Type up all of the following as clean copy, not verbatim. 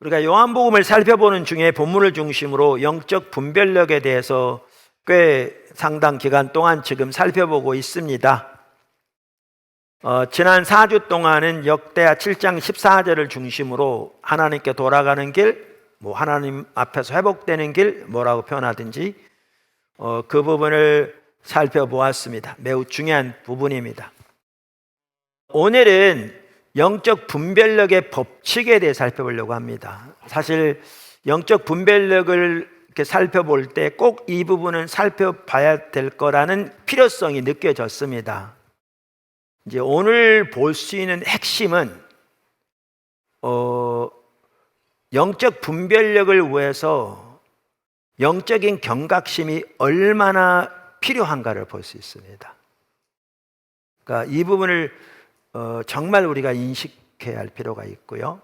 우리가 요한복음을 살펴보는 중에 본문을 중심으로 영적 분별력에 대해서 꽤 상당 기간 동안 지금 살펴보고 있습니다. 지난 4주 동안은 역대하 7장 14절을 중심으로 하나님께 돌아가는 길, 하나님 앞에서 회복되는 길, 뭐라고 표현하든지 그 부분을 살펴보았습니다. 매우 중요한 부분입니다. 오늘은 영적 분별력의 법칙에 대해 살펴보려고 합니다. 사실 영적 분별력을 이렇게 살펴볼 때 꼭 이 부분은 살펴봐야 될 거라는 필요성이 느껴졌습니다. 이제 오늘 볼 수 있는 핵심은 영적 분별력을 위해서 영적인 경각심이 얼마나 필요한가를 볼 수 있습니다. 그러니까 이 부분을 정말 우리가 인식해야 할 필요가 있고요.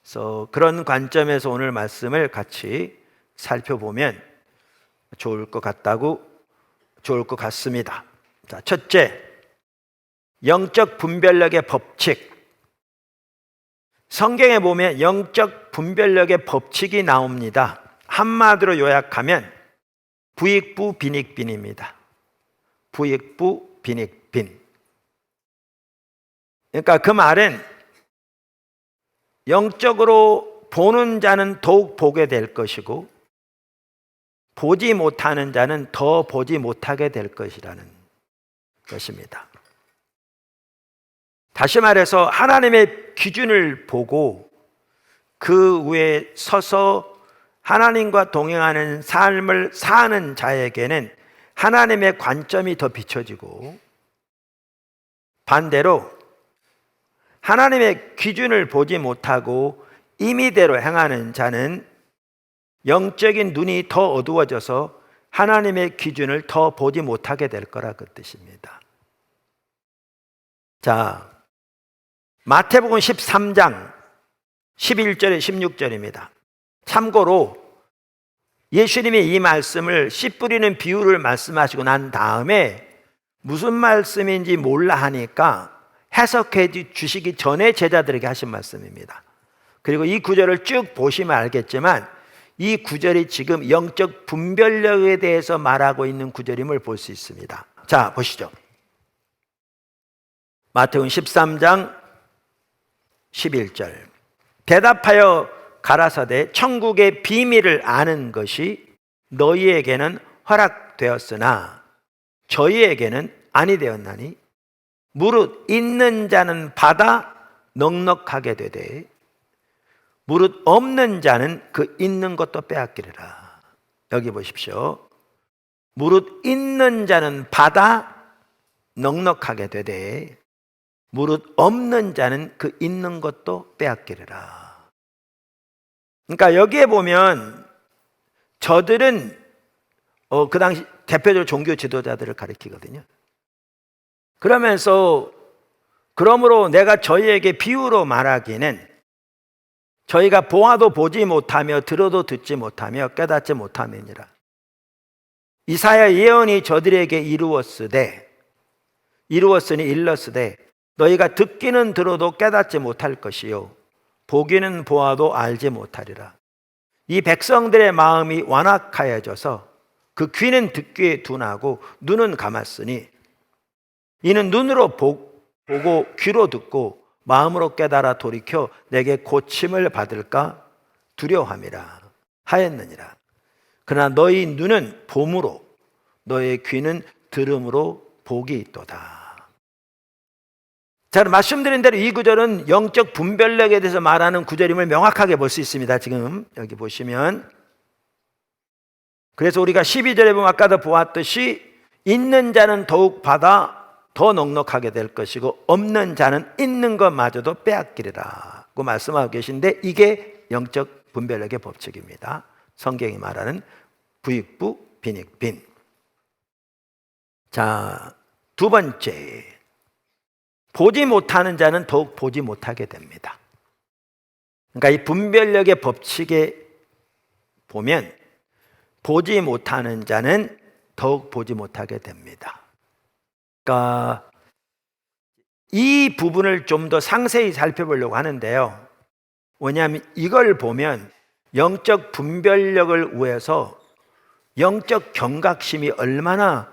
그래서 그런 관점에서 오늘 말씀을 같이 살펴보면 좋을 것 같습니다. 자, 첫째, 영적 분별력의 법칙. 성경에 보면 영적 분별력의 법칙이 나옵니다. 한마디로 요약하면 부익부 빈익빈입니다. 부익부 빈익빈. 그러니까 그 말은 영적으로 보는 자는 더욱 보게 될 것이고 보지 못하는 자는 더 보지 못하게 될 것이라는 것입니다. 다시 말해서 하나님의 기준을 보고 그 위에 서서 하나님과 동행하는 삶을 사는 자에게는 하나님의 관점이 더 비춰지고, 반대로 하나님의 기준을 보지 못하고 임의대로 행하는 자는 영적인 눈이 더 어두워져서 하나님의 기준을 더 보지 못하게 될 거라 그 뜻입니다. 자, 마태복음 13장 11절에 16절입니다. 참고로 예수님이 이 말씀을 씨 뿌리는 비유를 말씀하시고 난 다음에 무슨 말씀인지 몰라 하니까 해석해 주시기 전에 제자들에게 하신 말씀입니다. 그리고 이 구절을 쭉 보시면 알겠지만 이 구절이 지금 영적 분별력에 대해서 말하고 있는 구절임을 볼 수 있습니다. 자, 보시죠. 마태복음 13장 11절. 대답하여 가라사대 천국의 비밀을 아는 것이 너희에게는 허락되었으나 저희에게는 아니 되었나니 무릇 있는 자는 받아 넉넉하게 되되 무릇 없는 자는 그 있는 것도 빼앗기리라. 여기 보십시오. 무릇 있는 자는 받아 넉넉하게 되되 무릇 없는 자는 그 있는 것도 빼앗기리라. 그러니까 여기에 보면 저들은 그 당시 대표적으로 종교 지도자들을 가리키거든요. 그러면서 그러므로 내가 저희에게 비유로 말하기는 저희가 보아도 보지 못하며 들어도 듣지 못하며 깨닫지 못함이니라. 이사야 예언이 저들에게 이루었으니 일렀으되 너희가 듣기는 들어도 깨닫지 못할 것이요 보기는 보아도 알지 못하리라. 이 백성들의 마음이 완악하여져서 그 귀는 듣기에 둔하고 눈은 감았으니 이는 눈으로 보고 귀로 듣고 마음으로 깨달아 돌이켜 내게 고침을 받을까 두려워함이라 하였느니라. 그러나 너희 눈은 봄으로 너희 귀는 들음으로 복이 있도다. 자, 말씀드린 대로 이 구절은 영적 분별력에 대해서 말하는 구절임을 명확하게 볼 수 있습니다. 지금 여기 보시면. 그래서 우리가 12절에 보면 아까도 보았듯이 있는 자는 더욱 받아 더 넉넉하게 될 것이고 없는 자는 있는 것마저도 빼앗기리라고 말씀하고 계신데 이게 영적 분별력의 법칙입니다. 성경이 말하는 부익부 빈익빈. 자, 두 번째, 보지 못하는 자는 더욱 보지 못하게 됩니다. 그러니까 이 분별력의 법칙에 보면 보지 못하는 자는 더욱 보지 못하게 됩니다. 그러니까 이 부분을 좀 더 상세히 살펴보려고 하는데요. 왜냐하면 이걸 보면 영적 분별력을 위해서 영적 경각심이 얼마나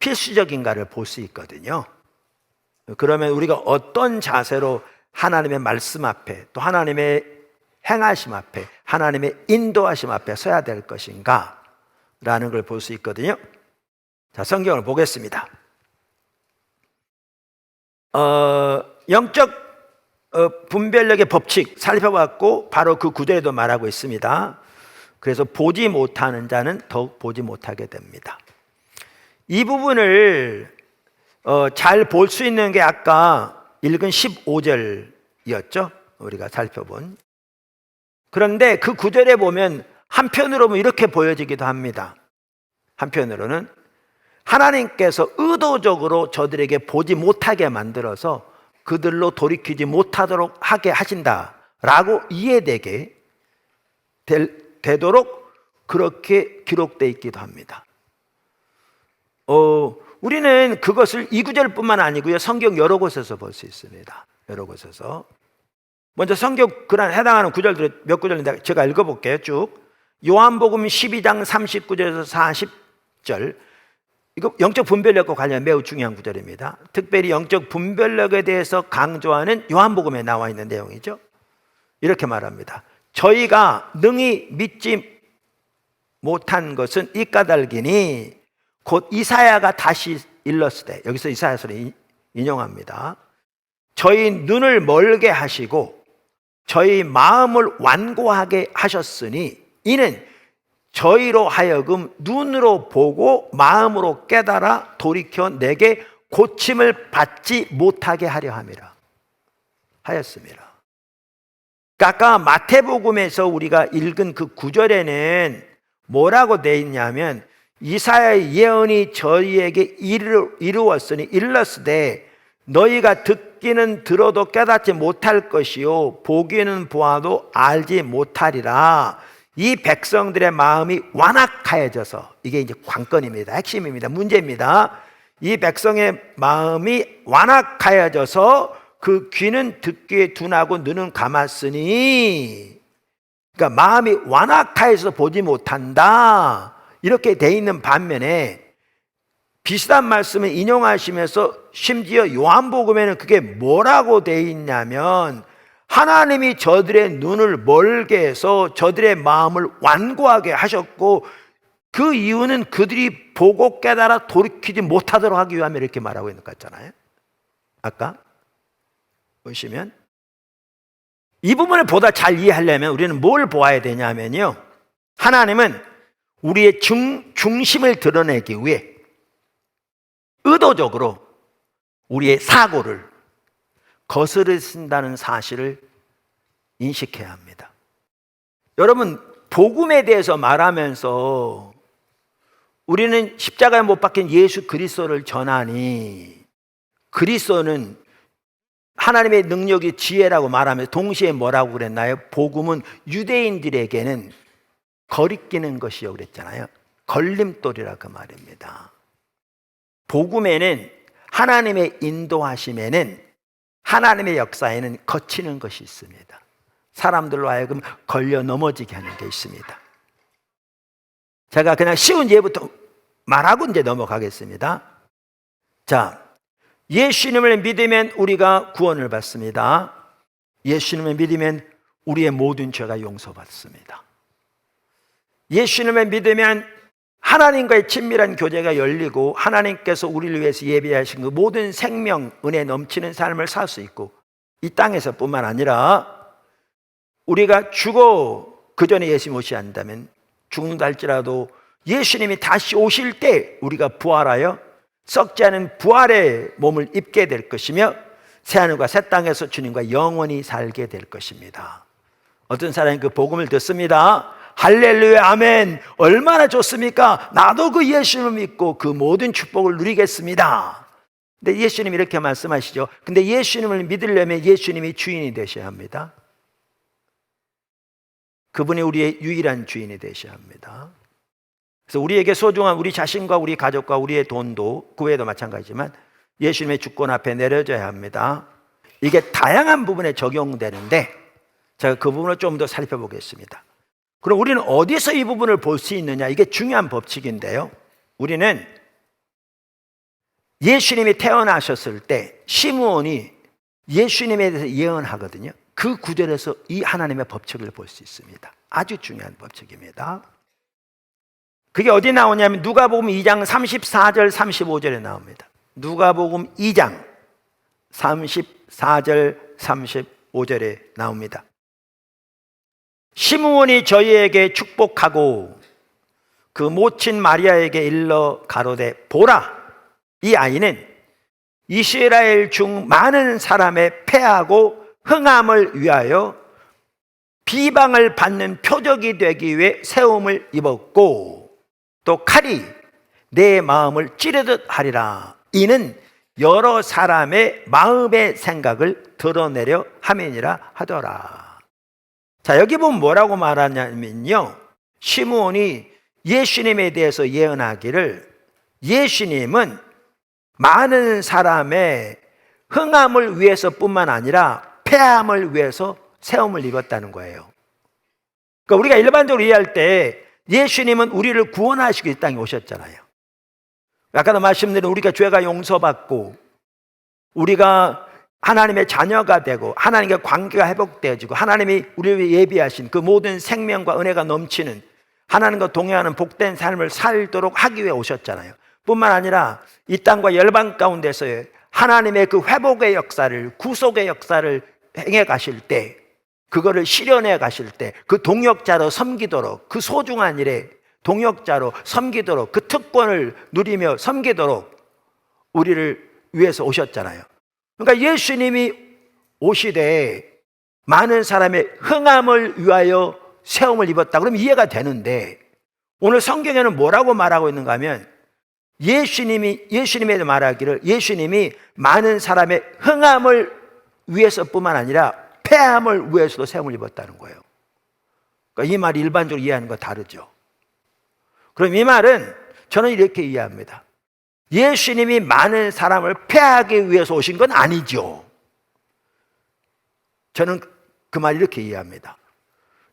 필수적인가를 볼 수 있거든요. 그러면 우리가 어떤 자세로 하나님의 말씀 앞에, 또 하나님의 행하심 앞에, 하나님의 인도하심 앞에 서야 될 것인가 라는 걸 볼 수 있거든요. 자, 성경을 보겠습니다. 영적 분별력의 법칙 살펴봤고 바로 그 구절에도 말하고 있습니다. 그래서 보지 못하는 자는 더욱 보지 못하게 됩니다. 이 부분을 잘 볼 수 있는 게 아까 읽은 15절이었죠. 우리가 살펴본. 그런데 그 구절에 보면 한편으로는 이렇게 보여지기도 합니다. 한편으로는 하나님께서 의도적으로 저들에게 보지 못하게 만들어서 그들로 돌이키지 못하도록 하게 하신다라고 이해되게 되도록 그렇게 기록되어 있기도 합니다. 우리는 그것을 이 구절뿐만 아니고요, 성경 여러 곳에서 볼 수 있습니다. 여러 곳에서. 먼저 성경 해당하는 구절들 몇 구절인데 제가 읽어볼게요. 쭉. 요한복음 12장 39절에서 40절. 이거 영적 분별력과 관련 매우 중요한 구절입니다. 특별히 영적 분별력에 대해서 강조하는 요한복음에 나와 있는 내용이죠. 이렇게 말합니다. 저희가 능히 믿지 못한 것은 이 까닭이니 곧 이사야가 다시 일렀으되, 여기서 이사야서를 인용합니다. 저희 눈을 멀게 하시고 저희 마음을 완고하게 하셨으니 이는 저희로 하여금 눈으로 보고 마음으로 깨달아 돌이켜 내게 고침을 받지 못하게 하려 함이라 하였습니다. 아까 마태복음에서 우리가 읽은 그 구절에는 뭐라고 되어 있냐면 이사야의 예언이 저희에게 이루었으니 일렀으되 너희가 듣기는 들어도 깨닫지 못할 것이요 보기는 보아도 알지 못하리라. 이 백성들의 마음이 완악하여져서, 이게 이제 관건입니다. 핵심입니다. 문제입니다. 이 백성의 마음이 완악하여져서 그 귀는 듣기에 둔하고 눈은 감았으니, 그러니까 마음이 완악하여서 보지 못한다 이렇게 돼 있는 반면에 비슷한 말씀을 인용하시면서 심지어 요한복음에는 그게 뭐라고 돼 있냐면 하나님이 저들의 눈을 멀게 해서 저들의 마음을 완고하게 하셨고 그 이유는 그들이 보고 깨달아 돌이키지 못하도록 하기 위함에 이렇게 말하고 있는 것 같잖아요. 아까 보시면 이 부분을 보다 잘 이해하려면 우리는 뭘 보아야 되냐면요, 하나님은 우리의 중심을 드러내기 위해 의도적으로 우리의 사고를 거스르신다는 사실을 인식해야 합니다. 여러분, 복음에 대해서 말하면서 우리는 십자가에 못 박힌 예수 그리스도를 전하니, 그리스도는 하나님의 능력이 지혜라고 말하면서 동시에 뭐라고 그랬나요? 복음은 유대인들에게는 거리끼는 것이요 그랬잖아요. 걸림돌이라 그 말입니다. 복음에는 하나님의 인도하심에는, 하나님의 역사에는 거치는 것이 있습니다. 사람들로 하여금 걸려 넘어지게 하는 게 있습니다. 제가 그냥 쉬운 예부터 말하고 이제 넘어가겠습니다. 자, 예수님을 믿으면 우리가 구원을 받습니다. 예수님을 믿으면 우리의 모든 죄가 용서받습니다. 예수님을 믿으면 하나님과의 친밀한 교제가 열리고 하나님께서 우리를 위해서 예비하신 그 모든 생명, 은혜 넘치는 삶을 살 수 있고, 이 땅에서뿐만 아니라 우리가 죽어 그 전에 예수님 오시 한다면 죽는다 할지라도 예수님이 다시 오실 때 우리가 부활하여 썩지 않은 부활의 몸을 입게 될 것이며 새하늘과 새 땅에서 주님과 영원히 살게 될 것입니다. 어떤 사람이 그 복음을 듣습니다. 할렐루야 아멘, 얼마나 좋습니까? 나도 그 예수님을 믿고 그 모든 축복을 누리겠습니다. 근데 예수님이 이렇게 말씀하시죠. 근데 예수님을 믿으려면 예수님이 주인이 되셔야 합니다. 그분이 우리의 유일한 주인이 되셔야 합니다. 그래서 우리에게 소중한 우리 자신과 우리 가족과 우리의 돈도, 그 외에도 마찬가지지만 예수님의 주권 앞에 내려져야 합니다. 이게 다양한 부분에 적용되는데 제가 그 부분을 좀 더 살펴보겠습니다. 그럼 우리는 어디서 이 부분을 볼 수 있느냐? 이게 중요한 법칙인데요. 우리는 예수님이 태어나셨을 때 시므온이 예수님에 대해서 예언하거든요. 그 구절에서 이 하나님의 법칙을 볼 수 있습니다. 아주 중요한 법칙입니다. 그게 어디 나오냐면 누가복음 2장 34절 35절에 나옵니다. 누가복음 2장 34절 35절에 나옵니다. 시므온이 저희에게 축복하고 그 모친 마리아에게 일러 가로되 보라, 이 아이는 이스라엘 중 많은 사람의 패하고 흥함을 위하여 비방을 받는 표적이 되기 위해 세움을 입었고 또 칼이 내 마음을 찌르듯 하리라. 이는 여러 사람의 마음의 생각을 드러내려 함이니라 하더라. 자, 여기 보면 뭐라고 말하냐면요, 시므온이 예수님에 대해서 예언하기를 예수님은 많은 사람의 흥함을 위해서뿐만 아니라 패함을 위해서 세움을 입었다는 거예요. 그러니까 우리가 일반적으로 이해할 때 예수님은 우리를 구원하시기 이 땅에 오셨잖아요. 아까도 말씀드린 우리가 죄가 용서받고 우리가 하나님의 자녀가 되고 하나님과 관계가 회복되어지고 하나님이 우리를 예비하신 그 모든 생명과 은혜가 넘치는 하나님과 동행하는 복된 삶을 살도록 하기 위해 오셨잖아요. 뿐만 아니라 이 땅과 열방 가운데서의 하나님의 그 회복의 역사를, 구속의 역사를 행해 가실 때, 그거를 실현해 가실 때 그 동역자로 섬기도록, 그 소중한 일에 동역자로 섬기도록, 그 특권을 누리며 섬기도록 우리를 위해서 오셨잖아요. 그러니까 예수님이 오시되 많은 사람의 흥함을 위하여 세움을 입었다. 그럼 이해가 되는데 오늘 성경에는 뭐라고 말하고 있는가 하면 예수님이 말하기를 예수님이 많은 사람의 흥함을 위해서뿐만 아니라 패함을 위해서도 세움을 입었다는 거예요. 그러니까 이 말이 일반적으로 이해하는 거 다르죠. 그럼 이 말은 저는 이렇게 이해합니다. 예수님이 많은 사람을 패하기 위해서 오신 건 아니죠. 저는 그 말 이렇게 이해합니다.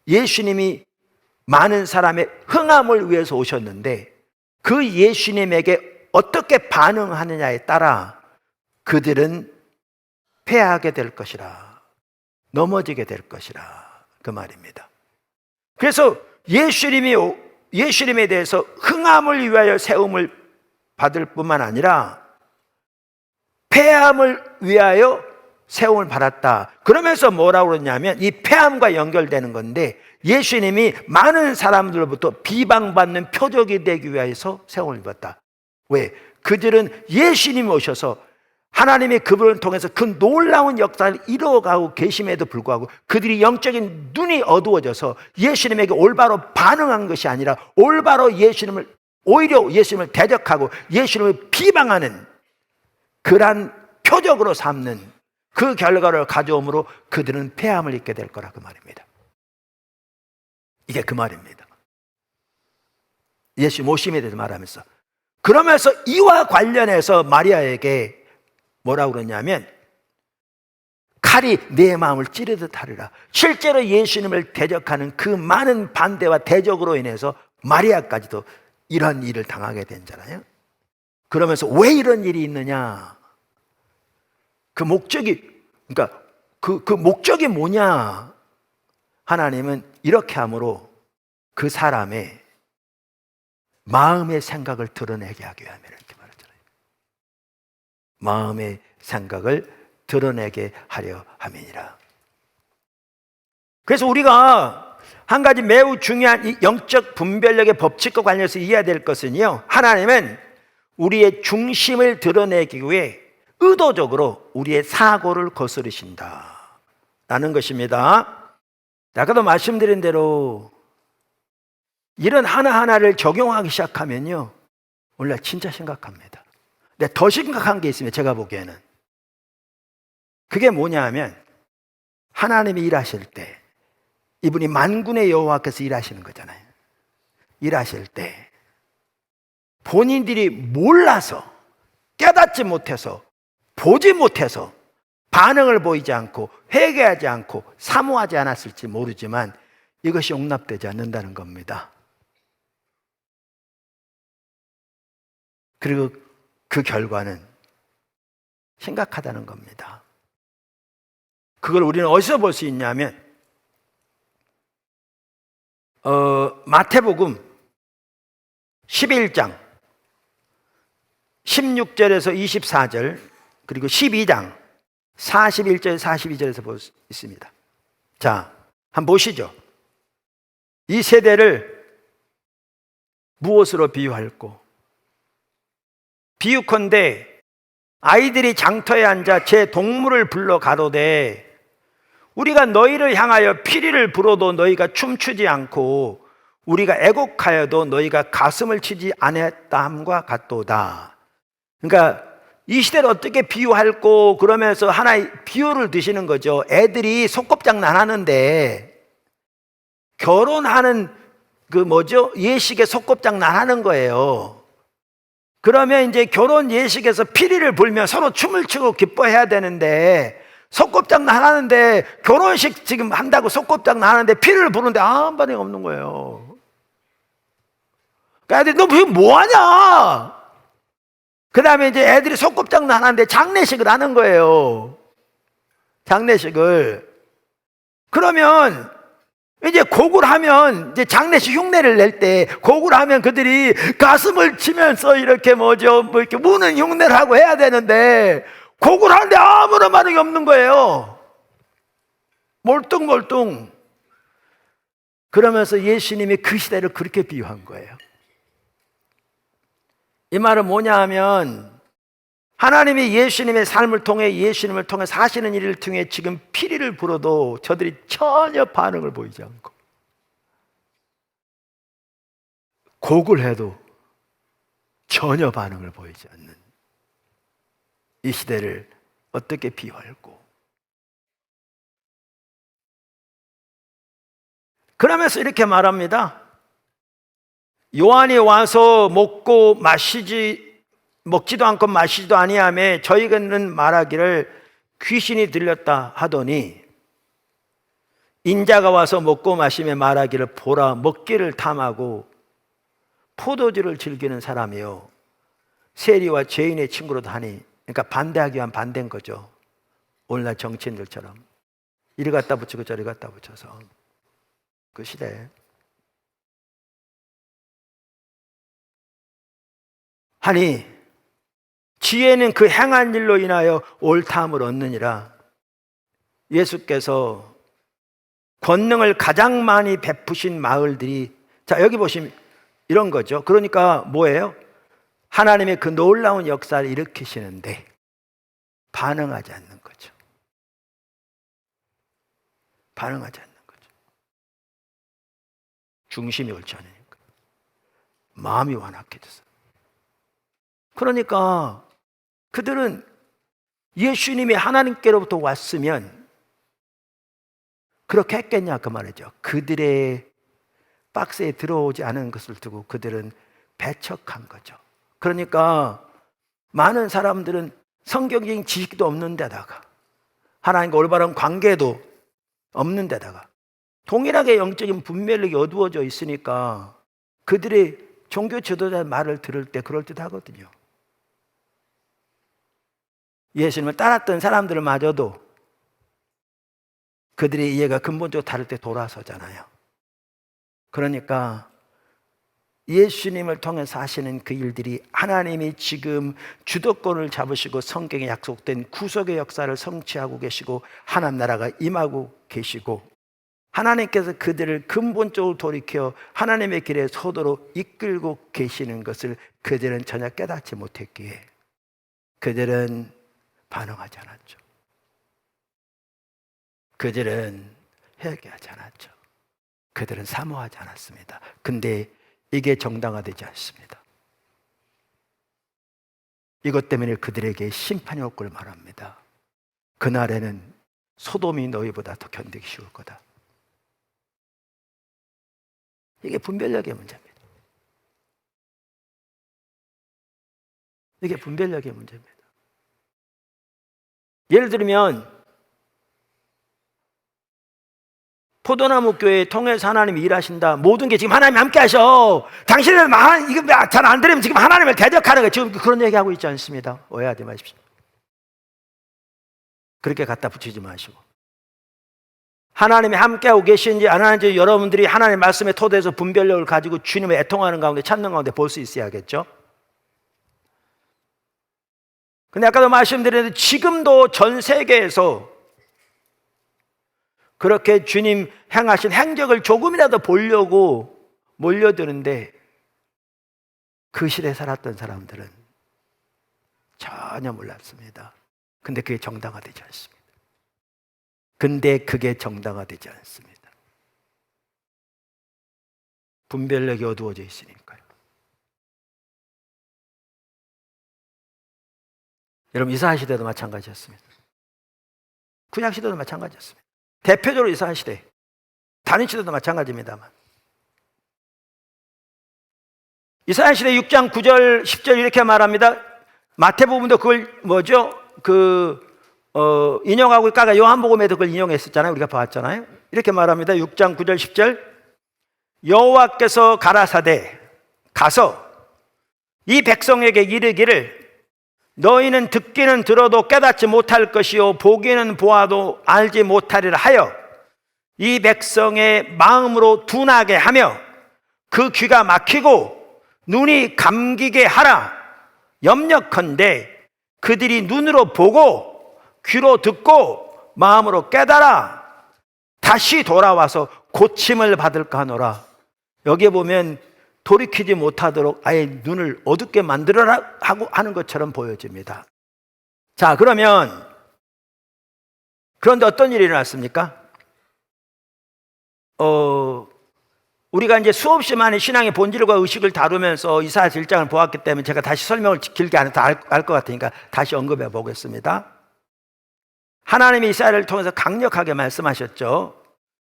예수님이 많은 사람의 흥함을 위해서 오셨는데 그 예수님에게 어떻게 반응하느냐에 따라 그들은 패하게 될 것이라, 넘어지게 될 것이라, 그 말입니다. 그래서 예수님에 대해서 흥함을 위하여 세움을 받을 뿐만 아니라 패함을 위하여 세움을 받았다. 그러면서 뭐라고 그러냐면 이 패함과 연결되는 건데 예수님이 많은 사람들로부터 비방받는 표적이 되기 위해서 세움을 입었다. 왜? 그들은 예수님이 오셔서 하나님이 그분을 통해서 그 놀라운 역사를 이루어가고 계심에도 불구하고 그들이 영적인 눈이 어두워져서 예수님에게 올바로 반응한 것이 아니라 올바로 오히려 예수님을 대적하고 예수님을 비방하는 그러한 표적으로 삼는 그 결과를 가져오므로 그들은 패함을 입게 될 거라, 그 말입니다. 이게 그 말입니다. 예수 모심에 대해서 말하면서 그러면서 이와 관련해서 마리아에게 뭐라고 그러냐면 칼이 내 마음을 찌르듯 하리라. 실제로 예수님을 대적하는 그 많은 반대와 대적으로 인해서 마리아까지도 이런 일을 당하게 된잖아요. 그러면서 왜 이런 일이 있느냐, 그 목적이, 그러니까 그 목적이 뭐냐, 하나님은 이렇게 함으로 그 사람의 마음의 생각을 드러내게 하기 위함이라 이렇게 말하잖아요. 마음의 생각을 드러내게 하려 함이니라. 그래서 우리가 한 가지 매우 중요한 이 영적 분별력의 법칙과 관련해서 이해해야 될 것은요, 하나님은 우리의 중심을 드러내기 위해 의도적으로 우리의 사고를 거스르신다 라는 것입니다. 아까도 말씀드린 대로 이런 하나하나를 적용하기 시작하면요, 원래 진짜 심각합니다. 근데 더 심각한 게 있습니다. 제가 보기에는 그게 뭐냐 하면 하나님이 일하실 때 이분이 만군의 여호와께서 일하시는 거잖아요. 일하실 때 본인들이 몰라서, 깨닫지 못해서, 보지 못해서 반응을 보이지 않고 회개하지 않고 사모하지 않았을지 모르지만 이것이 용납되지 않는다는 겁니다. 그리고 그 결과는 심각하다는 겁니다. 그걸 우리는 어디서 볼 수 있냐면 마태복음 11장 16절에서 24절 그리고 12장 41절 42절에서 볼 수 있습니다. 자, 한번 보시죠. 이 세대를 무엇으로 비유할꼬? 비유컨대 아이들이 장터에 앉아 제 동물을 불러 가로되 우리가 너희를 향하여 피리를 불어도 너희가 춤추지 않고 우리가 애곡하여도 너희가 가슴을 치지 아니했다함과 같도다. 그러니까 이 시대를 어떻게 비유할꼬 그러면서 하나의 비유를 드시는 거죠. 애들이 소꿉장난 하는데 결혼하는 예식에 소꿉장난 하는 거예요. 그러면 이제 결혼 예식에서 피리를 불며 서로 춤을 추고 기뻐해야 되는데 소꿉장난 하는데 결혼식 지금 한다고 소꿉장난 하는데 피리를 부르는데 아무 반응이 없는 거예요. 그러니까 애들이 너 지금 뭐하냐? 그 다음에 이제 애들이 소꿉장난 하는데 장례식을 하는 거예요. 장례식을. 그러면 이제 곡을 하면 이제 장례식 흉내를 낼 때 곡을 하면 그들이 가슴을 치면서 이렇게 이렇게 무는 흉내를 하고 해야 되는데 곡을 하는데 아무런 반응이 없는 거예요. 몰뚱몰뚱. 그러면서 예수님이 그 시대를 그렇게 비유한 거예요. 이 말은 뭐냐 하면 하나님이 예수님의 삶을 통해 예수님을 통해 사시는 일을 통해 지금 피리를 불어도 저들이 전혀 반응을 보이지 않고 곡을 해도 전혀 반응을 보이지 않는 이 시대를 어떻게 비유할꼬? 그러면서 이렇게 말합니다. 요한이 와서 먹지도 않고 마시지도 아니하며 저희는 말하기를 귀신이 들렸다 하더니 인자가 와서 먹고 마시며 말하기를 보라 먹기를 탐하고 포도주를 즐기는 사람이요 세리와 죄인의 친구로도 하니, 그러니까 반대하기 위한 반대인 거죠. 오늘날 정치인들처럼 이리 갖다 붙이고 저리 갖다 붙여서 그 시대에 하니 지혜는 그 행한 일로 인하여 옳다함을 얻느니라. 예수께서 권능을 가장 많이 베푸신 마을들이, 자 여기 보시면 이런 거죠. 그러니까 뭐예요? 하나님의 그 놀라운 역사를 일으키시는데 반응하지 않는 거죠. 반응하지 않는 거죠. 중심이 옳지 않으니까 마음이 완악해져서. 그러니까 그들은 예수님이 하나님께로부터 왔으면 그렇게 했겠냐 그 말이죠. 그들의 박스에 들어오지 않은 것을 두고 그들은 배척한 거죠. 그러니까 많은 사람들은 성경적인 지식도 없는 데다가 하나님과 올바른 관계도 없는 데다가 동일하게 영적인 분별력이 어두워져 있으니까 그들의 종교 지도자의 말을 들을 때 그럴듯하거든요. 예수님을 따랐던 사람들을 마저도 그들의 이해가 근본적으로 다를 때 돌아서잖아요. 그러니까 예수님을 통해서 하시는 그 일들이 하나님이 지금 주도권을 잡으시고 성경에 약속된 구속의 역사를 성취하고 계시고 하나님 나라가 임하고 계시고 하나님께서 그들을 근본적으로 돌이켜 하나님의 길에 서도록 이끌고 계시는 것을 그들은 전혀 깨닫지 못했기에 그들은 반응하지 않았죠. 그들은 회개하지 않았죠. 그들은 사모하지 않았습니다. 근데 이게 정당화되지 않습니다. 이것 때문에 그들에게 심판이 올 걸 말합니다. 그날에는 소돔이 너희보다 더 견디기 쉬울 거다. 이게 분별력의 문제입니다. 이게 분별력의 문제입니다. 예를 들면 포도나무 교회 통해서 하나님이 일하신다. 모든 게 지금 하나님이 함께 하셔. 당신은 이거 잘 안 들으면 지금 하나님을 대적하는 거예요. 지금 그런 얘기하고 있지 않습니다. 오해하지 마십시오. 그렇게 갖다 붙이지 마시고, 하나님이 함께하고 계신지 안 하는지 여러분들이 하나님의 말씀의 토대에서 분별력을 가지고 주님을 애통하는 가운데, 찾는 가운데 볼 수 있어야겠죠. 근데 아까도 말씀드렸는데 지금도 전 세계에서 그렇게 주님 행하신 행적을 조금이라도 보려고 몰려드는데, 그 시대에 살았던 사람들은 전혀 몰랐습니다. 근데 그게 정당화되지 않습니다. 분별력이 어두워져 있으니까요. 여러분, 이사야 시대도 마찬가지였습니다. 구약 시대도 마찬가지였습니다. 대표적으로 이사야 시대, 다른 시대도 마찬가지입니다만, 이사야 시대 6장 9절 10절 이렇게 말합니다. 마태복음도 그걸 인용하고 있다가 요한복음에도 그걸 인용했었잖아요. 우리가 봤잖아요. 이렇게 말합니다. 6장 9절 10절, 여호와께서 가라사대 가서 이 백성에게 이르기를 너희는 듣기는 들어도 깨닫지 못할 것이요 보기는 보아도 알지 못하리라 하여 이 백성의 마음으로 둔하게 하며 그 귀가 막히고 눈이 감기게 하라. 염려컨대 그들이 눈으로 보고 귀로 듣고 마음으로 깨달아 다시 돌아와서 고침을 받을까 하노라. 여기에 보면 돌이키지 못하도록 아예 눈을 어둡게 만들어라 하고 하는 것처럼 보여집니다. 자, 그런데 어떤 일이 일어났습니까? 우리가 이제 수없이 많은 신앙의 본질과 의식을 다루면서 이사야 1장을 보았기 때문에 제가 다시 설명을 길게 안 해도 알 것 같으니까 다시 언급해 보겠습니다. 하나님이 이사야를 통해서 강력하게 말씀하셨죠.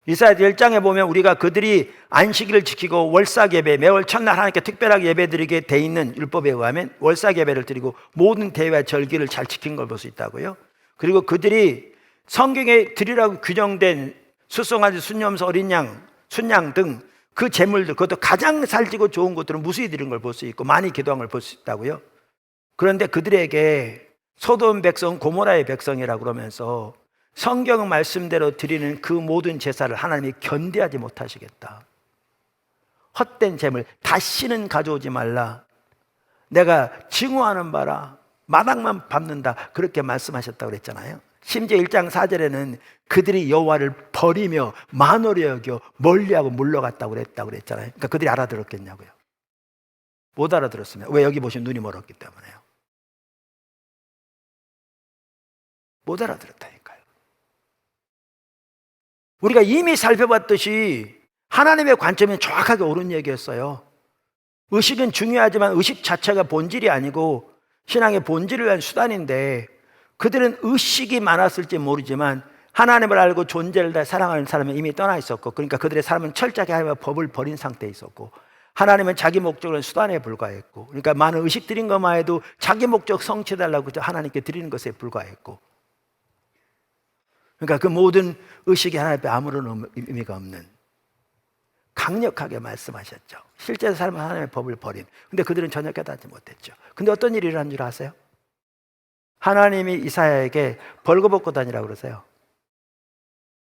이사야 1장에 보면 우리가 그들이 안식일을 지키고 월삭 예배, 매월 첫날 하나님께 특별하게 예배드리게 돼 있는 율법에 의하면 월삭 예배를 드리고 모든 대회와 절기를 잘 지킨 걸 볼 수 있다고요. 그리고 그들이 성경에 드리라고 규정된 수송아지, 순염소, 어린 양, 순양 등 그 제물들, 그것도 가장 살지고 좋은 것들은 무수히 드린 걸 볼 수 있고 많이 기도한 걸 볼 수 있다고요. 그런데 그들에게 소돔 백성, 고모라의 백성이라고 그러면서 성경 말씀대로 드리는 그 모든 제사를 하나님이 견디하지 못하시겠다. 헛된 제물 다시는 가져오지 말라. 내가 증오하는 바라. 마당만 밟는다. 그렇게 말씀하셨다고 그랬잖아요. 심지어 1장 4절에는 그들이 여호와를 버리며 만월히 여겨 멀리하고 물러갔다고 그랬잖아요. 그러니까 그들이 알아들었겠냐고요. 못 알아들었습니다. 왜? 여기 보시면 눈이 멀었기 때문에요. 못 알아들었다니까요. 우리가 이미 살펴봤듯이 하나님의 관점이 정확하게 옳은 얘기였어요. 의식은 중요하지만 의식 자체가 본질이 아니고 신앙의 본질을 위한 수단인데, 그들은 의식이 많았을지 모르지만 하나님을 알고 존재를 다 사랑하는 사람은 이미 떠나 있었고, 그러니까 그들의 삶은 철저하게 하나님의 법을 버린 상태에 있었고, 하나님은 자기 목적은 수단에 불과했고, 그러니까 많은 의식 드린 것만 해도 자기 목적 성취해달라고 하나님께 드리는 것에 불과했고, 그러니까 그 모든 의식이 하나님 앞에 아무런 의미가 없는, 강력하게 말씀하셨죠. 실제 삶은 하나님의 법을 버린. 근데 그들은 전혀 깨닫지 못했죠. 근데 어떤 일이 일어난 줄 아세요? 하나님이 이사야에게 벌거벗고 다니라고 그러세요.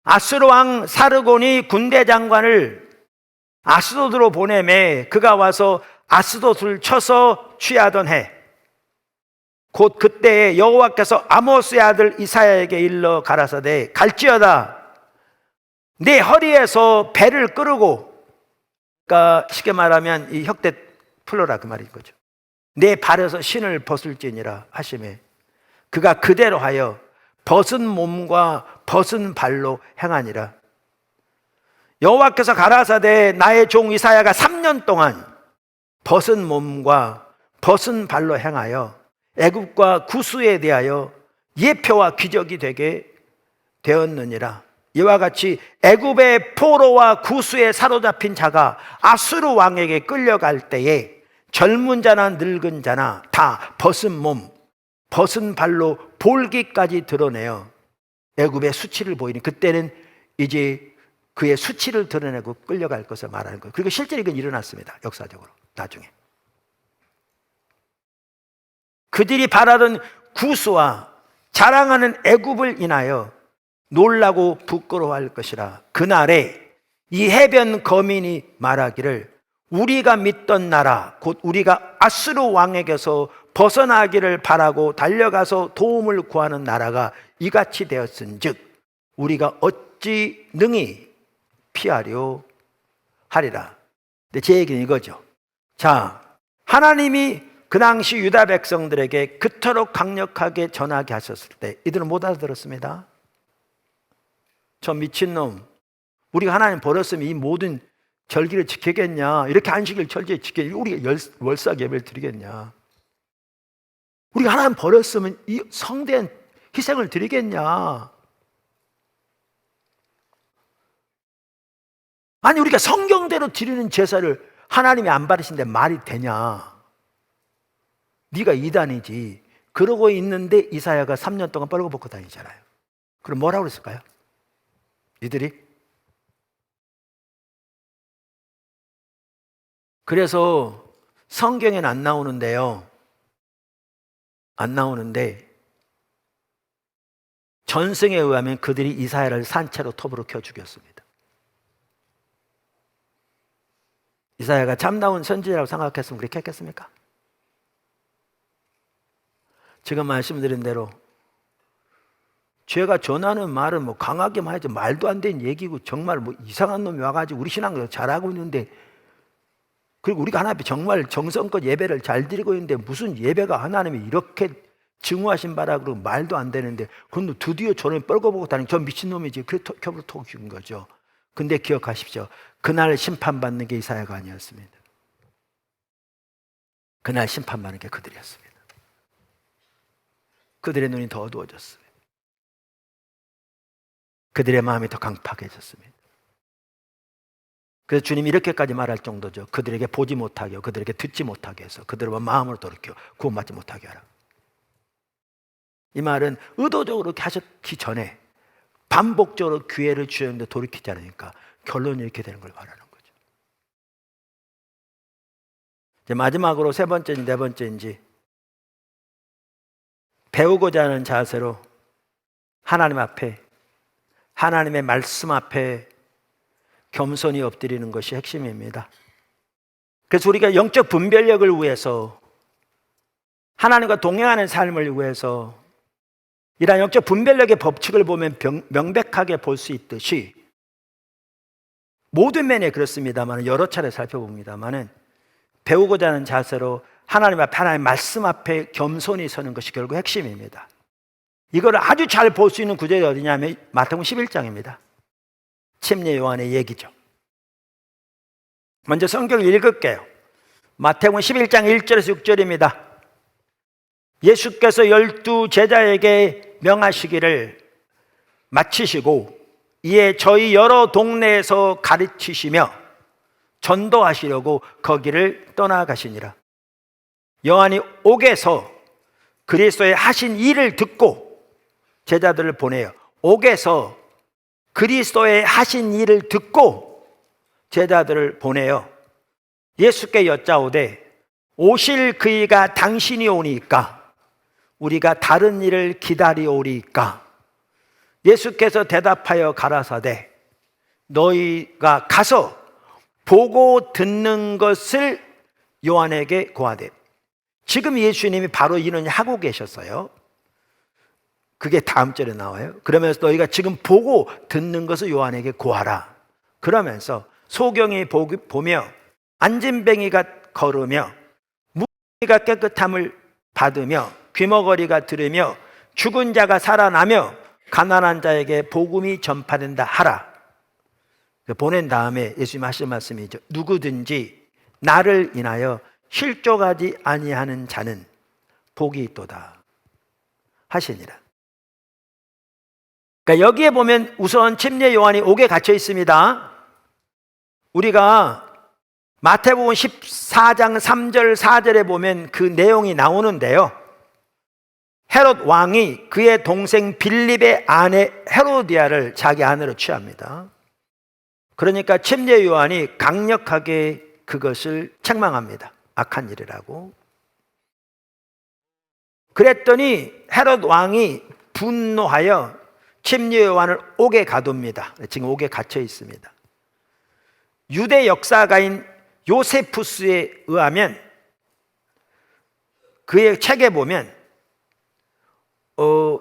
아수르 왕 사르곤이 군대 장관을 아스돗으로 보내매 그가 와서 아스돗을 쳐서 취하던 해, 곧 그때에 여호와께서 아모스의 아들 이사야에게 일러 가라사대 갈지어다 네 허리에서 배를 끄르고, 그러니까 쉽게 말하면 이 혁대 풀러라 그 말인 거죠. 내 발에서 신을 벗을지니라 하시매 그가 그대로 하여 벗은 몸과 벗은 발로 행하니라. 여호와께서 가라사대 나의 종 이사야가 3년 동안 벗은 몸과 벗은 발로 행하여 애굽과 구스에 대하여 예표와 기적이 되게 되었느니라. 이와 같이 애굽의 포로와 구스에 사로잡힌 자가 아수르 왕에게 끌려갈 때에 젊은 자나 늙은 자나 다 벗은 몸, 벗은 발로 볼기까지 드러내요. 애굽의 수치를 보이니 그때는 이제 그의 수치를 드러내고 끌려갈 것을 말하는 거예요. 그리고 실제로 이건 일어났습니다. 역사적으로 나중에. 그들이 바라던 구수와 자랑하는 애굽을 인하여 놀라고 부끄러워할 것이라. 그날에 이 해변 거민이 말하기를 우리가 믿던 나라 곧 우리가 아수르 왕에게서 벗어나기를 바라고 달려가서 도움을 구하는 나라가 이같이 되었은즉 우리가 어찌 능히 피하려 하리라. 근데 제 얘기는 이거죠. 자, 하나님이 그 당시 유다 백성들에게 그토록 강력하게 전하게 하셨을 때 이들은 못 알아들었습니다. 저 미친놈, 우리가 하나님 버렸으면 이 모든 절기를 지키겠냐, 이렇게 안식일 철저히 지키겠냐, 우리가 월삭 예배를 드리겠냐, 우리가 하나님 버렸으면 이 성대한 희생을 드리겠냐, 아니 우리가 성경대로 드리는 제사를 하나님이 안 받으신데 말이 되냐, 네가 이단이지. 그러고 있는데 이사야가 3년 동안 뻘거벗고 다니잖아요. 그럼 뭐라고 그랬을까요? 이들이? 그래서 성경에는 안 나오는데요, 안 나오는데 전승에 의하면 그들이 이사야를 산채로 톱으로 켜 죽였습니다. 이사야가 참다운 선지자라고 생각했으면 그렇게 했겠습니까? 지금 말씀드린 대로 제가 전하는 말은 뭐 강하게만 하지 말도 안 되는 얘기고 정말 뭐 이상한 놈이 와가지고 우리 신앙을 잘하고 있는데, 그리고 우리가 하나님 정말 정성껏 예배를 잘 드리고 있는데 무슨 예배가 하나님이 이렇게 증오하신 바라 그러고 말도 안 되는데, 그건 드디어 저런 뻘거보고 다니는 저 미친놈이지. 그래 겹으로 톡 죽은 거죠. 근데 기억하십시오. 그날 심판받는 게 이사야가 아니었습니다. 그날 심판받는 게 그들이었습니다. 그들의 눈이 더 어두워졌습니다. 그들의 마음이 더 강팍해졌습니다. 그래서 주님이 이렇게까지 말할 정도죠. 그들에게 보지 못하게 하고 그들에게 듣지 못하게 해서 그들을 마음으로 돌이켜 구원받지 못하게 하라. 이 말은 의도적으로 그렇게 하셨기 전에 반복적으로 기회를 주셨는데 돌이키지 않으니까 결론이 이렇게 되는 걸 말하는 거죠. 이제 마지막으로 세 번째인지 네 번째인지 배우고자 하는 자세로 하나님 앞에, 하나님의 말씀 앞에 겸손히 엎드리는 것이 핵심입니다. 그래서 우리가 영적 분별력을 위해서, 하나님과 동행하는 삶을 위해서 이러한 영적 분별력의 법칙을 보면 명백하게 볼 수 있듯이 모든 면에 그렇습니다만, 여러 차례 살펴봅니다만, 배우고자 하는 자세로 하나님 앞에, 하나님의 말씀 앞에 겸손히 서는 것이 결국 핵심입니다. 이걸 아주 잘 볼 수 있는 구절이 어디냐면 마태복음 11장입니다. 침례 요한의 얘기죠. 먼저 성경을 읽을게요. 마태복음 11장 1절에서 6절입니다. 예수께서 12 제자에게 명하시기를 마치시고 이에 저희 여러 동네에서 가르치시며 전도하시려고 거기를 떠나가시니라. 요한이 옥에서 그리스도의 하신 일을 듣고 제자들을 보내요. 옥에서 그리스도의 하신 일을 듣고 제자들을 보내요. 예수께 여짜오되 오실 그이가 당신이 오니까 우리가 다른 일을 기다리오리까? 예수께서 대답하여 가라사대 너희가 가서 보고 듣는 것을 요한에게 고하되. 지금 예수님이 바로 이런 하고 계셨어요. 그게 다음 절에 나와요. 그러면서 너희가 지금 보고 듣는 것을 요한에게 고하라. 그러면서 소경이 보며 안진뱅이가 걸으며 무리가 깨끗함을 받으며 귀머거리가 들으며 죽은 자가 살아나며 가난한 자에게 복음이 전파된다 하라. 보낸 다음에 예수님 하신 말씀이죠. 누구든지 나를 인하여 실족하지 아니하는 자는 복이 있도다 하시니라. 그러니까 여기에 보면 우선 침례 요한이 옥에 갇혀 있습니다. 우리가 마태복음 14장 3절 4절에 보면 그 내용이 나오는데요. 헤롯 왕이 그의 동생 빌립의 아내 헤로디아를 자기 아내로 취합니다. 그러니까 침례 요한이 강력하게 그것을 책망합니다. 악한 일이라고. 그랬더니 헤롯 왕이 분노하여 침례 요한을 옥에 가둡니다. 지금 옥에 갇혀 있습니다. 유대 역사가인 요세푸스에 의하면 그의 책에 보면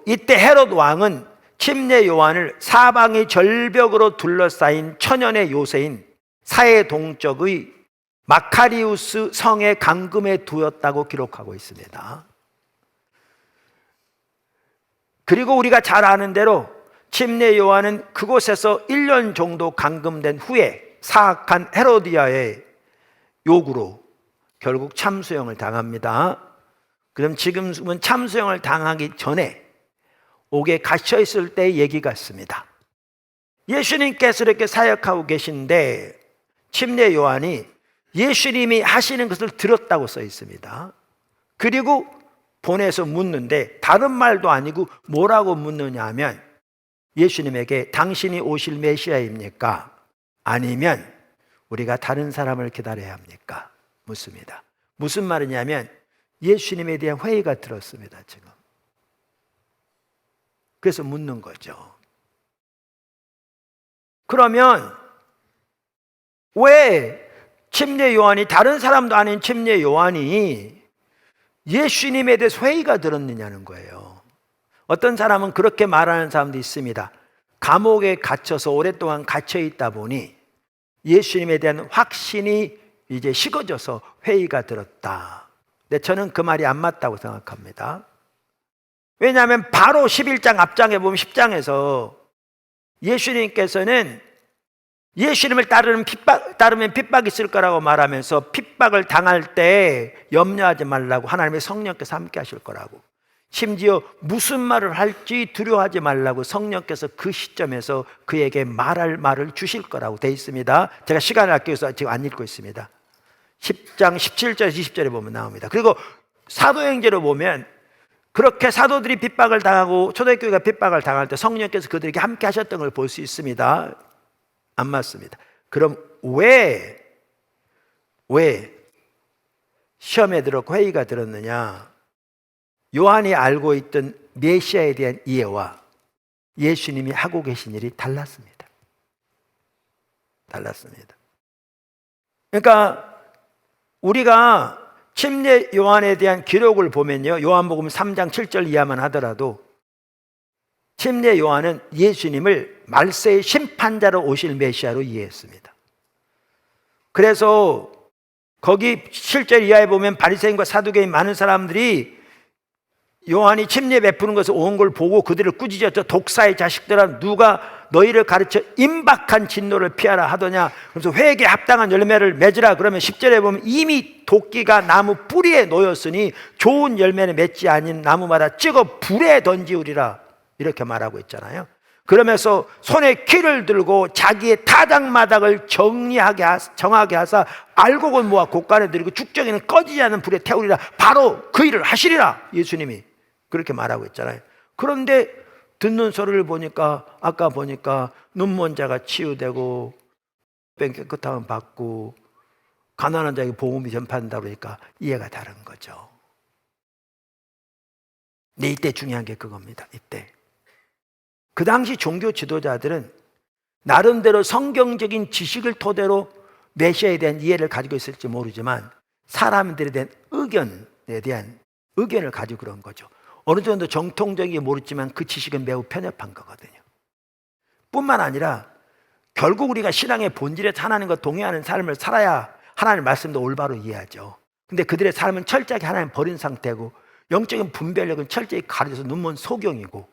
이때 헤롯 왕은 침례 요한을 사방이 절벽으로 둘러싸인 천연의 요새인 사해 동쪽의 마카리우스 성의 감금에 두었다고 기록하고 있습니다. 그리고 우리가 잘 아는 대로 침례 요한은 그곳에서 1년 정도 감금된 후에 사악한 헤로디아의 요구로 결국 참수형을 당합니다. 그럼 지금은 참수형을 당하기 전에 옥에 갇혀 있을 때의 얘기 같습니다. 예수님께서 이렇게 사역하고 계신데 침례 요한이 예수님이 하시는 것을 들었다고 써 있습니다. 그리고 보내서 묻는데 다른 말도 아니고 뭐라고 묻느냐 하면 예수님에게 당신이 오실 메시아입니까? 아니면 우리가 다른 사람을 기다려야 합니까? 묻습니다. 무슨 말이냐면 예수님에 대한 회의가 들었습니다. 지금. 그래서 묻는 거죠. 그러면 왜 침례 요한이, 다른 사람도 아닌 침례 요한이 예수님에 대해서 회의가 들었느냐는 거예요. 어떤 사람은 그렇게 말하는 사람도 있습니다. 감옥에 갇혀서 오랫동안 갇혀 있다 보니 예수님에 대한 확신이 이제 식어져서 회의가 들었다. 근데 저는 그 말이 안 맞다고 생각합니다. 왜냐하면 바로 11장 앞장에 보면 10장에서 예수님께서는 예수님을 따르면 핍박이 있을 거라고 말하면서 핍박을 당할 때 염려하지 말라고 하나님의 성령께서 함께 하실 거라고, 심지어 무슨 말을 할지 두려워하지 말라고 성령께서 그 시점에서 그에게 말할 말을 주실 거라고 되어 있습니다. 제가 시간을 아껴서 지금 안 읽고 있습니다. 10장 17절 20절에 보면 나옵니다. 그리고 사도행전을 보면 그렇게 사도들이 핍박을 당하고 초대교회가 핍박을 당할 때 성령께서 그들에게 함께 하셨던 걸 볼 수 있습니다. 안 맞습니다. 그럼 왜 시험에 들었고 회의가 들었느냐? 요한이 알고 있던 메시아에 대한 이해와 예수님이 하고 계신 일이 달랐습니다. 그러니까 우리가 침례 요한에 대한 기록을 보면요, 요한복음 3장 7절 이하만 하더라도 침례 요한은 예수님을 말세의 심판자로 오실 메시아로 이해했습니다. 그래서 거기 7절 이하에 보면 바리새인과 사두개인 많은 사람들이 요한이 침례 베푸는 것을 온 걸 보고 그들을 꾸짖었죠. 독사의 자식들아, 누가 너희를 가르쳐 임박한 진노를 피하라 하더냐. 그래서 회개에 합당한 열매를 맺으라. 그러면 10절에 보면 이미 도끼가 나무 뿌리에 놓였으니 좋은 열매는 맺지 아닌 나무마다 찍어 불에 던지우리라, 이렇게 말하고 있잖아요. 그러면서 손에 키를 들고 자기의 타작마당을 정하게 하사 알곡을 모아 곳간에 들이고 죽정이는 꺼지지 않는 불에 태우리라. 바로 그 일을 하시리라. 예수님이 그렇게 말하고 있잖아요. 그런데 듣는 소리를 보니까, 아까 보니까 눈먼 자가 치유되고 뺑 깨끗함을 받고 가난한 자에게 복음이 전파된다 그러니까 이해가 다른 거죠. 근데 이때 중요한 게 그겁니다. 이때 그 당시 종교 지도자들은 나름대로 성경적인 지식을 토대로 메시아에 대한 이해를 가지고 있을지 모르지만 사람들에 대한 의견에 대한 의견을 가지고 그런 거죠. 어느 정도 정통적이게 모르지만 그 지식은 매우 편협한 거거든요. 뿐만 아니라 결국 우리가 신앙의 본질에서 하나님과 동의하는 삶을 살아야 하나님의 말씀도 올바로 이해하죠. 근데 그들의 삶은 철저하게 하나님 버린 상태고 영적인 분별력은 철저히 가려져서 눈먼 소경이고,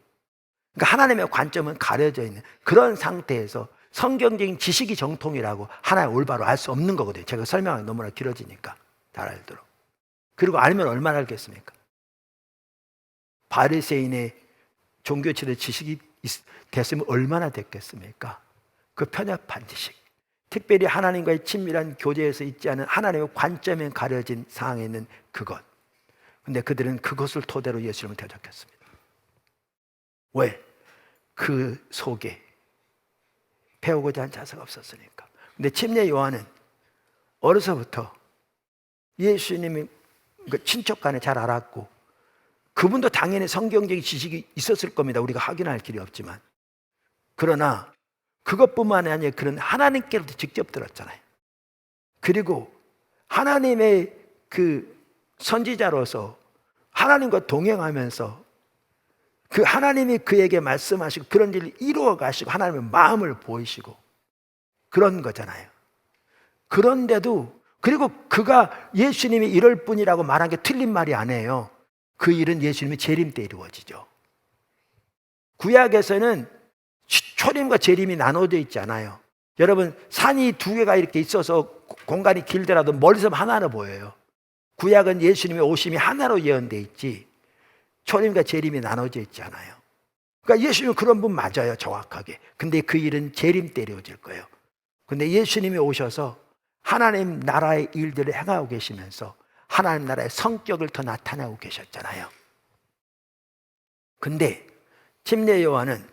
그러니까 하나님의 관점은 가려져 있는 그런 상태에서 성경적인 지식이 정통이라고 하나님 올바로 알 수 없는 거거든요. 제가 설명하기 너무나 길어지니까 잘 알도록. 그리고 알면 얼마나 알겠습니까? 바리새인의 종교치의 지식이 됐으면 얼마나 됐겠습니까? 그 편협한 지식, 특별히 하나님과의 친밀한 교제에서 있지 않은 하나님의 관점에 가려진 상황에 있는 그것, 근데 그들은 그것을 토대로 예수님을 대적했습니다. 왜? 그 속에 배우고자 한 자세가 없었으니까. 근데 침례 요한은 어려서부터 예수님이 친척 간에 잘 알았고, 그분도 당연히 성경적인 지식이 있었을 겁니다. 우리가 확인할 길이 없지만. 그러나 그것뿐만 아니라 그런 하나님께로부터 직접 들었잖아요. 그리고 하나님의 그 선지자로서 하나님과 동행하면서 그 하나님이 그에게 말씀하시고 그런 일을 이루어 가시고 하나님의 마음을 보이시고 그런 거잖아요. 그런데도, 그리고 그가 예수님이 이럴 뿐이라고 말한 게 틀린 말이 아니에요. 그 일은 예수님의 재림 때 이루어지죠. 구약에서는 초림과 재림이 나눠져 있지 않아요. 여러분, 산이 두 개가 이렇게 있어서 공간이 길더라도 멀리서 하나로 보여요. 구약은 예수님의 오심이 하나로 예언되어 있지 초림과 재림이 나눠져 있지 않아요. 그러니까 예수님은 그런 분 맞아요, 정확하게. 근데 그 일은 재림 때 이루어질 거예요. 근데 예수님이 오셔서 하나님 나라의 일들을 행하고 계시면서 하나님 나라의 성격을 더 나타내고 계셨잖아요. 근데 침례 요한은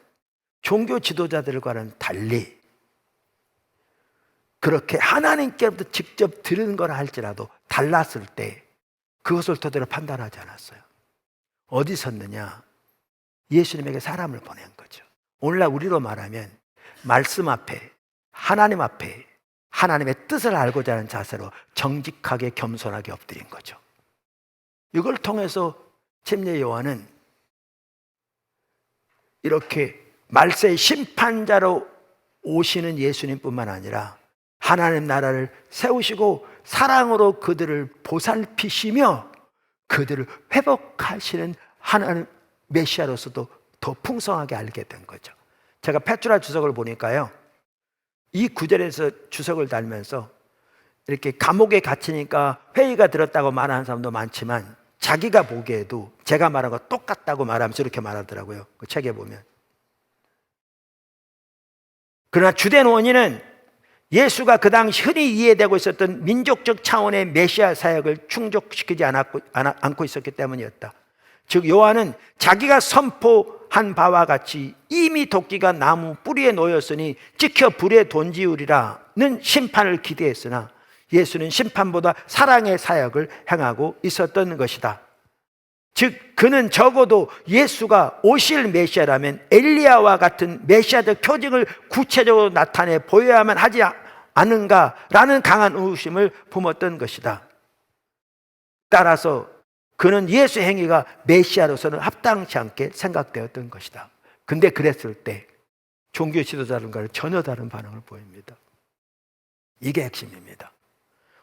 종교 지도자들과는 달리 그렇게 하나님께로부터 직접 들은 거라 할지라도 달랐을 때 그것을 토대로 판단하지 않았어요. 어디 섰느냐? 예수님에게 사람을 보낸 거죠. 오늘날 우리로 말하면 말씀 앞에, 하나님 앞에 하나님의 뜻을 알고자 하는 자세로 정직하게 겸손하게 엎드린 거죠. 이걸 통해서 침례 요한은 이렇게 말세의 심판자로 오시는 예수님뿐만 아니라 하나님 나라를 세우시고 사랑으로 그들을 보살피시며 그들을 회복하시는 하나님 메시아로서도 더 풍성하게 알게 된 거죠. 제가 페트라 주석을 보니까요, 이 구절에서 주석을 달면서 이렇게 감옥에 갇히니까 회의가 들었다고 말하는 사람도 많지만 자기가 보기에도 제가 말한 거 똑같다고 말하면서 이렇게 말하더라고요. 그 책에 보면. 그러나 주된 원인은 예수가 그 당시 흔히 이해되고 있었던 민족적 차원의 메시아 사역을 충족시키지 않고 있었기 때문이었다. 즉 요한은 자기가 선포한 바와 같이 이미 도끼가 나무 뿌리에 놓였으니 찍혀 불에 던지우리라는 심판을 기대했으나 예수는 심판보다 사랑의 사역을 행하고 있었던 것이다. 즉 그는 적어도 예수가 오실 메시아라면 엘리야와 같은 메시아적 표징을 구체적으로 나타내 보여야만 하지 않은가라는 강한 의심을 품었던 것이다. 따라서 그는 예수 행위가 메시아로서는 합당치 않게 생각되었던 것이다. 근데 그랬을 때 종교 지도자들과는 전혀 다른 반응을 보입니다. 이게 핵심입니다.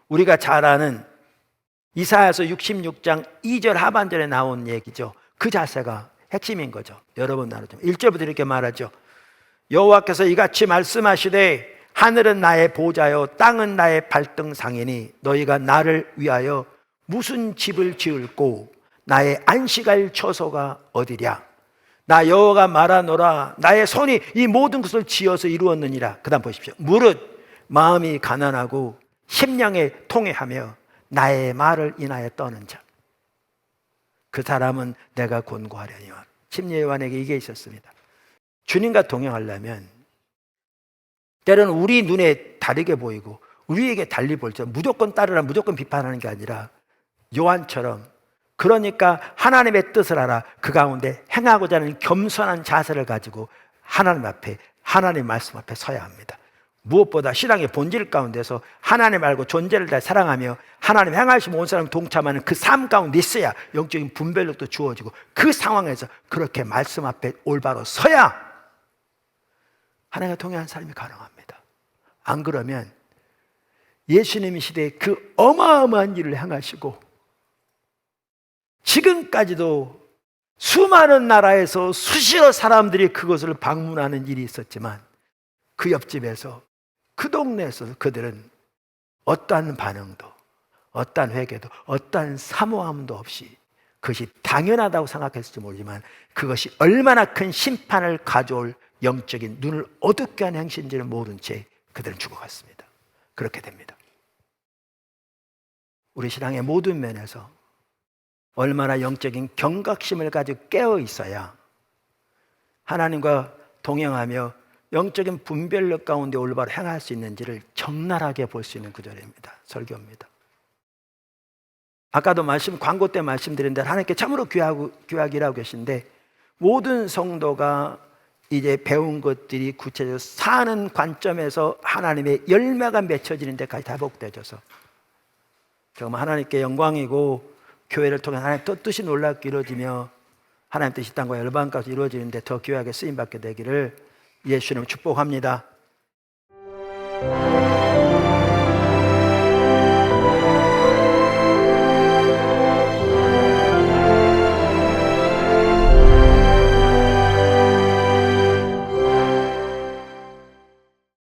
우리가 잘 아는 이사야서 66장 2절 하반절에 나온 얘기죠. 그 자세가 핵심인 거죠. 여러 번 나누죠. 1절부터 이렇게 말하죠. 여호와께서 이같이 말씀하시되 하늘은 나의 보좌요 땅은 나의 발등상이니 너희가 나를 위하여 무슨 집을 지을꼬 나의 안식할 처소가 어디랴. 나 여호와가 말하노라 나의 손이 이 모든 것을 지어서 이루었느니라. 그 다음 보십시오. 무릇 마음이 가난하고 심령에 통회하며 나의 말을 인하여 떠는 자 그 사람은 내가 권고하려니와. 침례 요한에게 이게 있었습니다. 주님과 동행하려면 때로는 우리 눈에 다르게 보이고 우리에게 달리 보일 때 무조건 따르라 무조건 비판하는 게 아니라 요한처럼 그러니까 하나님의 뜻을 알아 그 가운데 행하고자 하는 겸손한 자세를 가지고 하나님 앞에 하나님 말씀 앞에 서야 합니다. 무엇보다 신앙의 본질 가운데서 하나님 알고 존재를 다 사랑하며 하나님 행하시면 온 사람 동참하는 그 삶 가운데 있어야 영적인 분별력도 주어지고 그 상황에서 그렇게 말씀 앞에 올바로 서야 하나님과 동행하는 삶이 가능합니다. 안 그러면 예수님의 시대에 그 어마어마한 일을 행하시고 지금까지도 수많은 나라에서 수시로 사람들이 그것을 방문하는 일이 있었지만 그 옆집에서 그 동네에서 그들은 어떠한 반응도 어떠한 회개도 어떠한 사모함도 없이 그것이 당연하다고 생각했을지 모르지만 그것이 얼마나 큰 심판을 가져올 영적인 눈을 어둡게 하는 행실인지를 모른 채 그들은 죽어갔습니다. 그렇게 됩니다. 우리 신앙의 모든 면에서 얼마나 영적인 경각심을 가지고 깨어 있어야 하나님과 동행하며 영적인 분별력 가운데 올바로 행할 수 있는지를 적나라하게 볼 수 있는 구절입니다. 설교입니다. 아까도 광고 때 말씀드린 대로 하나님께 참으로 귀하게 일하고 계신데, 모든 성도가 이제 배운 것들이 구체적으로 사는 관점에서 하나님의 열매가 맺혀지는 데까지 다 복되어져서 정말 하나님께 영광이고, 교회를 통해 하나님 뜻이 놀랍게 이루어지며 하나님 뜻이 땅과 열방까지 이루어지는데 더 귀하게 쓰임받게 되기를 예수님 축복합니다.